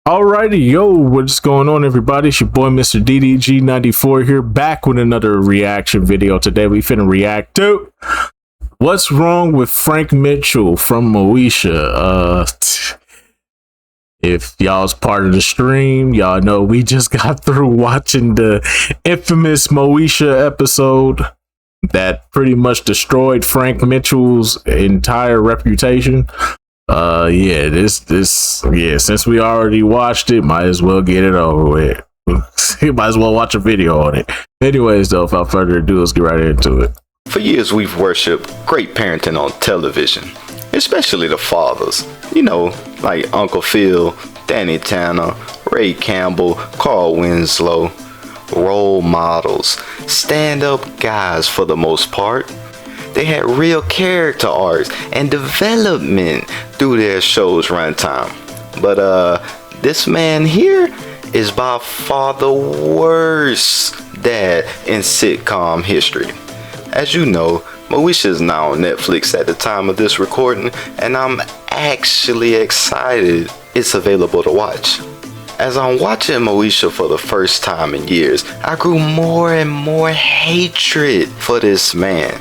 Alrighty, yo, what's going on, everybody? It's your boy, Mr. DDG94 here, back with another reaction video. Today, we finna react to What's Wrong with Frank Mitchell from Moesha. If y'all's part of the stream, y'all know we just got through watching the infamous Moesha episode that pretty much destroyed Frank Mitchell's entire reputation. Since we already watched it, might as well get it over with. You might as well watch a video on it. Anyways, though, without further ado, let's get right into it. For years, we've worshipped great parenting on television, especially the fathers. You know, like Uncle Phil, Danny Tanner, Ray Campbell, Carl Winslow. Role models, stand-up guys for the most part. They had real character arcs and development through their show's runtime. But this man here is by far the worst dad in sitcom history. As you know, Moesha is now on Netflix at the time of this recording, and I'm actually excited it's available to watch. As I'm watching Moesha for the first time in years, I grew more and more hatred for this man.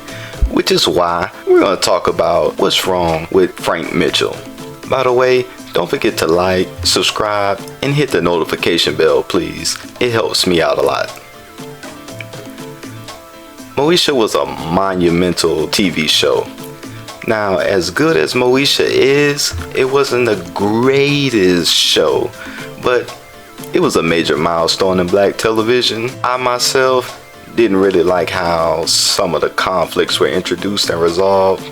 Which is why we're going to talk about what's wrong with Frank Mitchell. By the way, don't forget to like, subscribe, and hit the notification bell, please. It helps me out a lot. Moesha was a monumental TV show. Now, as good as Moesha is, it wasn't the greatest show, but it was a major milestone in black television. I myself didn't really like how some of the conflicts were introduced and resolved.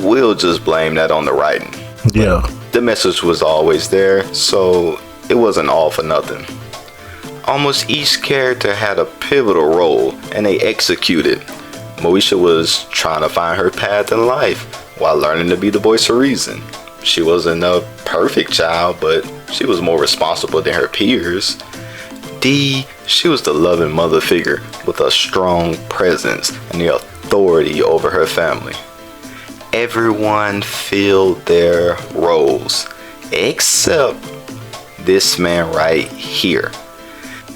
We'll just blame that on the writing. Yeah. The message was always there, so it wasn't all for nothing. Almost each character had a pivotal role, and they executed. Moesha was trying to find her path in life while learning to be the voice of reason. She wasn't a perfect child, but she was more responsible than her peers. Dee, she was the loving mother figure with a strong presence and the authority over her family. Everyone filled their roles, except this man right here.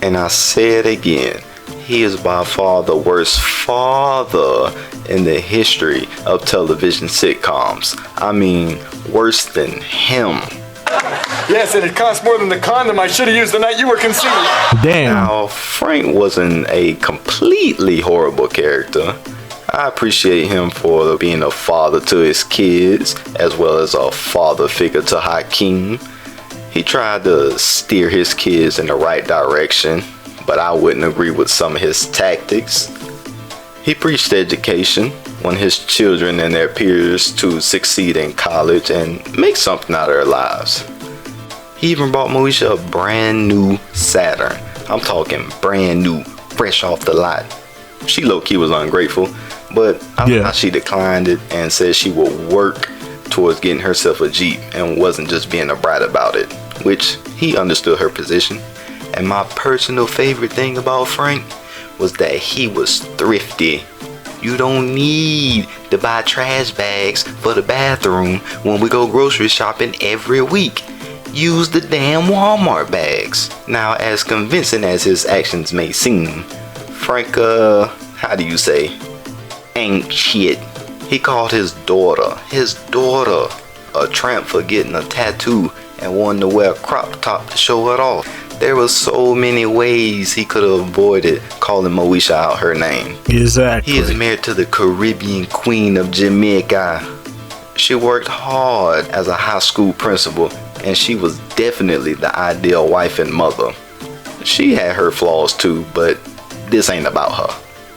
And I say it again, he is by far the worst father in the history of television sitcoms. I mean, worse than him. Yes, and it cost more than the condom I should have used the night you were conceived. Damn. Now, Frank wasn't a completely horrible character. I appreciate him for being a father to his kids, as well as a father figure to Hakeem. He tried to steer his kids in the right direction, but I wouldn't agree with some of his tactics. He preached education, wanted his children and their peers to succeed in college and make something out of their lives. He even bought Moesha a brand new Saturn. I'm talking brand new, fresh off the lot. She low-key was ungrateful, but I know how she declined it and said she would work towards getting herself a Jeep and wasn't just being a brat about it, which he understood her position. And my personal favorite thing about Frank was that he was thrifty. You don't need to buy trash bags for the bathroom when we go grocery shopping every week. Use the damn Walmart bags. Now, as convincing as his actions may seem, Frank, ain't shit. He called his daughter, a tramp for getting a tattoo and wanting to wear a crop top to show it off. There were so many ways he could have avoided calling Moesha out her name. Exactly. He is married to the Caribbean queen of Jamaica. She worked hard as a high school principal, and she was definitely the ideal wife and mother. She had her flaws too, but this ain't about her.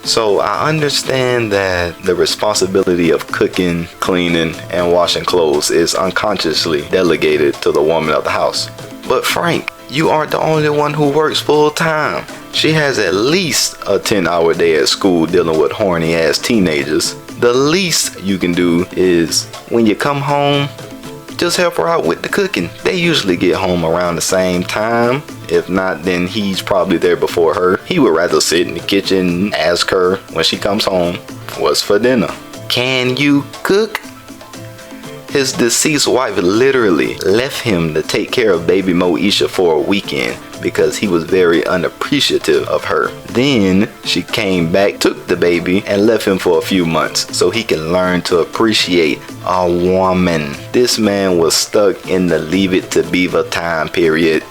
So I understand that the responsibility of cooking, cleaning, and washing clothes is unconsciously delegated to the woman of the house. But Frank, you aren't the only one who works full time. She has at least a 10-hour day at school dealing with horny ass teenagers. The least you can do is, when you come home, just help her out with the cooking. They usually get home around the same time. If not, then he's probably there before her. He would rather sit in the kitchen and ask her when she comes home what's for dinner. Can you cook? His deceased wife literally left him to take care of baby Moesha for a weekend because he was very unappreciative of her. Then she came back, took the baby, and left him for a few months so he can learn to appreciate a woman. This man was stuck in the Leave It to Beaver time period.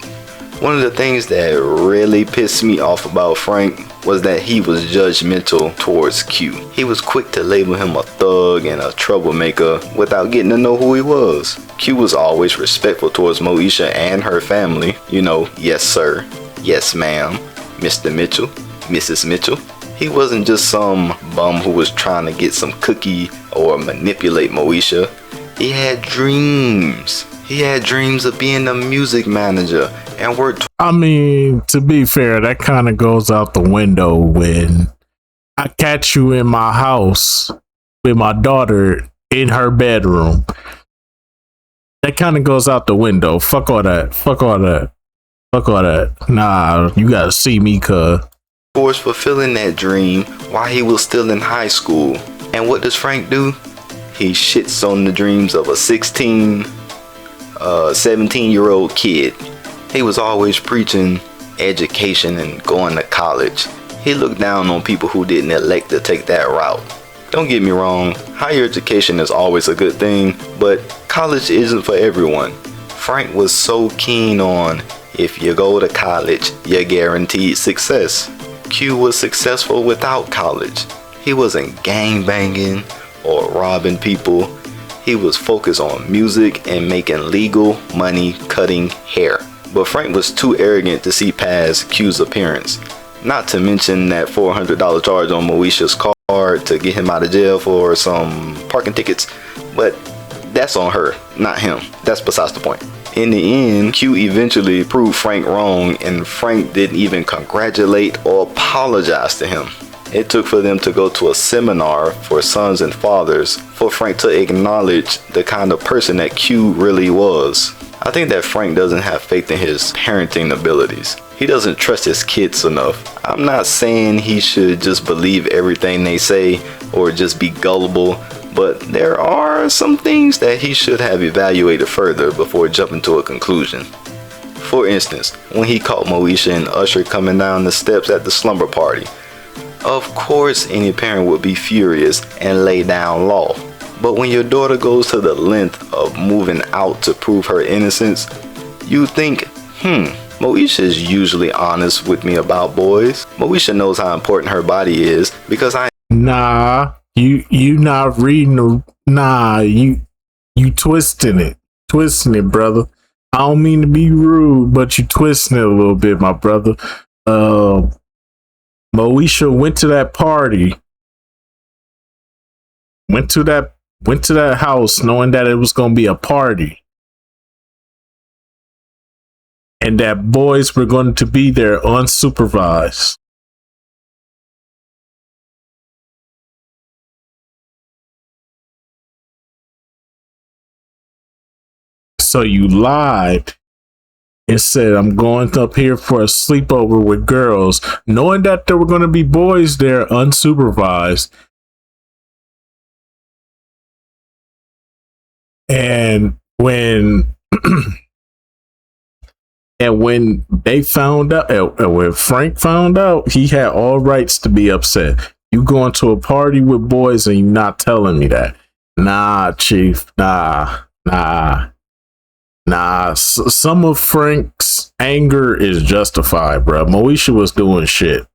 One of the things that really pissed me off about Frank was that he was judgmental towards Q. He was quick to label him a thug and a troublemaker without getting to know who he was. Q was always respectful towards Moesha and her family. You know, yes sir, yes ma'am, Mr. Mitchell, Mrs. Mitchell. He wasn't just some bum who was trying to get some cookie or manipulate Moesha. He had dreams. He had dreams of being a music manager and worked. I mean, to be fair, that kind of goes out the window when I catch you in my house with my daughter in her bedroom. That kind of goes out the window. Fuck all that. Fuck all that. Fuck all that. Nah, you gotta see me, cuz. Towards fulfilling that dream while he was still in high school. And what does Frank do? He shits on the dreams of a 17-year-old kid. He was always preaching education and going to college. He looked down on people who didn't elect to take that route. Don't get me wrong, higher education is always a good thing, but college isn't for everyone. Frank was so keen on, if you go to college, you're guaranteed success. Q was successful without college. He wasn't gang banging or robbing people. He was focused on music and making legal money cutting hair. But Frank was too arrogant to see past Q's appearance. Not to mention that $400 charge on Moesha's card to get him out of jail for some parking tickets. But that's on her, not him. That's besides the point. In the end, Q eventually proved Frank wrong, and Frank didn't even congratulate or apologize to him. It took for them to go to a seminar for sons and fathers for Frank to acknowledge the kind of person that Q really was. I think that Frank doesn't have faith in his parenting abilities. He doesn't trust his kids enough. I'm not saying he should just believe everything they say or just be gullible, but there are some things that he should have evaluated further before jumping to a conclusion. For instance, when he caught Moesha and Usher coming down the steps at the slumber party. Of course any parent would be furious and lay down law. But when your daughter goes to the length of moving out to prove her innocence, you think, Moesha is usually honest with me about boys. Moesha knows how important her body is because Nah, you not reading the, nah, you twisting it, brother. I don't mean to be rude, but you twisting it a little bit, my brother. Moesha went to that party, went to that house knowing that it was going to be a party and that boys were going to be there unsupervised. So you lied and said, I'm going up here for a sleepover with girls, knowing that there were going to be boys there unsupervised. And when they found out, and when Frank found out, he had all rights to be upset. You going to a party with boys and you not telling me that? Nah, Chief. Nah. Some of Frank's anger is justified, bro. Moesha was doing shit.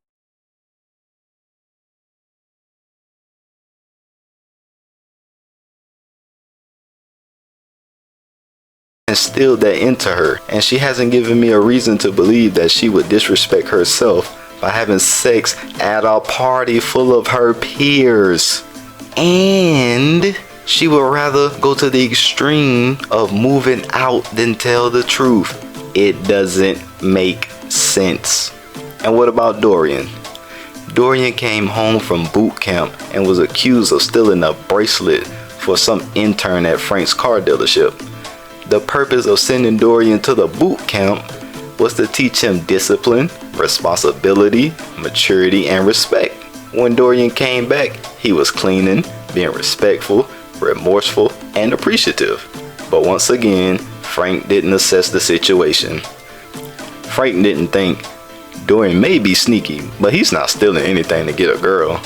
Instilled that into her, and she hasn't given me a reason to believe that she would disrespect herself by having sex at a party full of her peers. And she would rather go to the extreme of moving out than tell the truth. It doesn't make sense. And what about Dorian? Dorian came home from boot camp and was accused of stealing a bracelet for some intern at Frank's car dealership. The purpose of sending Dorian to the boot camp was to teach him discipline, responsibility, maturity, and respect. When Dorian came back, he was cleaning, being respectful, remorseful, and appreciative. But once again, Frank didn't assess the situation. Frank didn't think Dorian may be sneaky, but he's not stealing anything to get a girl.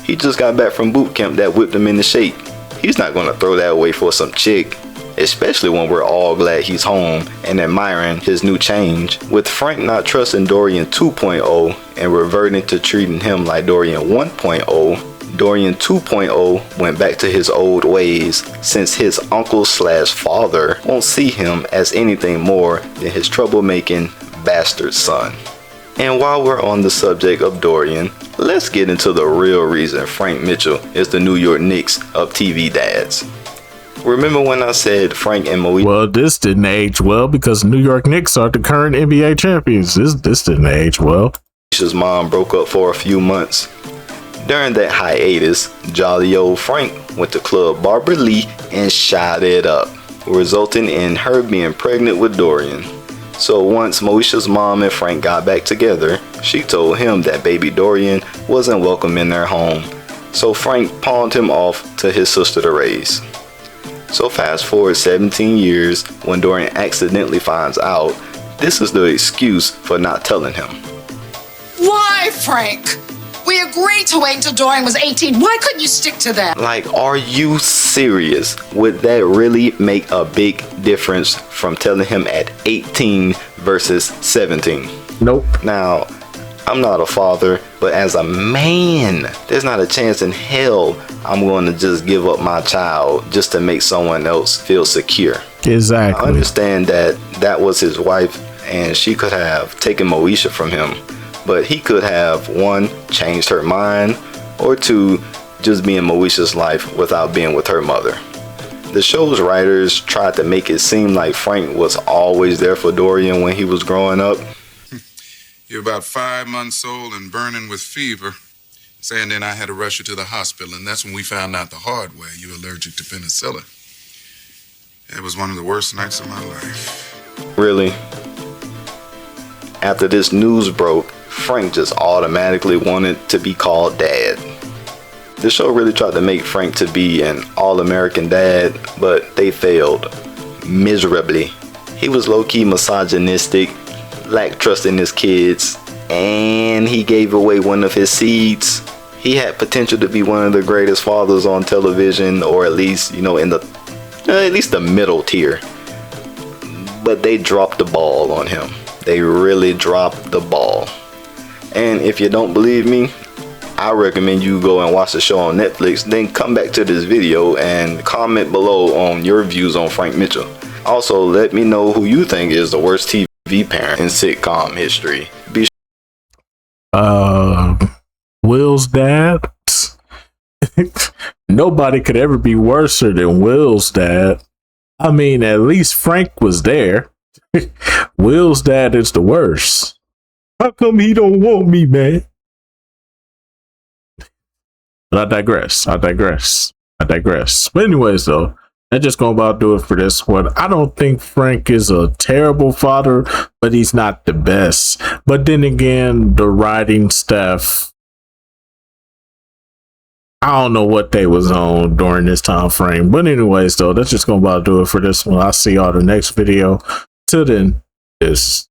He just got back from boot camp that whipped him into shape. He's not gonna throw that away for some chick, especially when we're all glad he's home and admiring his new change. With Frank not trusting Dorian 2.0 and reverting to treating him like Dorian 1.0, Dorian 2.0 went back to his old ways, since his uncle/father won't see him as anything more than his troublemaking bastard son. And while we're on the subject of Dorian, let's get into the real reason Frank Mitchell is the New York Knicks of TV dads. Remember when I said Frank and Moesha? Well, this didn't age well because New York Knicks are the current NBA champions. This didn't age well. Moesha's mom broke up for a few months. During that hiatus, jolly old Frank went to Club Barbara Lee and shot it up, resulting in her being pregnant with Dorian. So once Moesha's mom and Frank got back together, she told him that baby Dorian wasn't welcome in their home. So Frank pawned him off to his sister to raise. So fast forward 17 years, when Dorian accidentally finds out, this is the excuse for not telling him. Why, Frank? We agreed to wait until Dorian was 18. Why couldn't you stick to that? Like, are you serious? Would that really make a big difference from telling him at 18 versus 17? Nope. Now, I'm not a father, but as a man, there's not a chance in hell I'm going to just give up my child just to make someone else feel secure. Exactly. I understand that that was his wife and she could have taken Moesha from him, but he could have, one, changed her mind, or two, just be in Moesha's life without being with her mother. The show's writers tried to make it seem like Frank was always there for Dorian when he was growing up. You're about 5 months old and burning with fever. Saying then I had to rush you to the hospital, and that's when we found out the hard way you're allergic to penicillin. It was one of the worst nights of my life. Really? After this news broke, Frank just automatically wanted to be called Dad. The show really tried to make Frank to be an all-American dad, but they failed miserably. He was low-key misogynistic, lacked trust in his kids, and he gave away one of his seeds. He had potential to be one of the greatest fathers on television, or at least, in the middle tier. But they dropped the ball on him. They really dropped the ball. And if you don't believe me, I recommend you go and watch the show on Netflix, then come back to this video and comment below on your views on Frank Mitchell. Also, let me know who you think is the worst TV parent in sitcom history. Will's dad. Nobody could ever be worse than Will's dad. I mean, at least Frank was there. Will's dad is the worst. How come he don't want me, man? But I digress. But anyways, though, that's just gonna about do it for this one. I don't think Frank is a terrible father, but he's not the best. But then again, the writing staff, I don't know what they was on during this time frame. But anyways, though, that's just gonna about do it for this one. I'll see y'all the next video. Till then, this.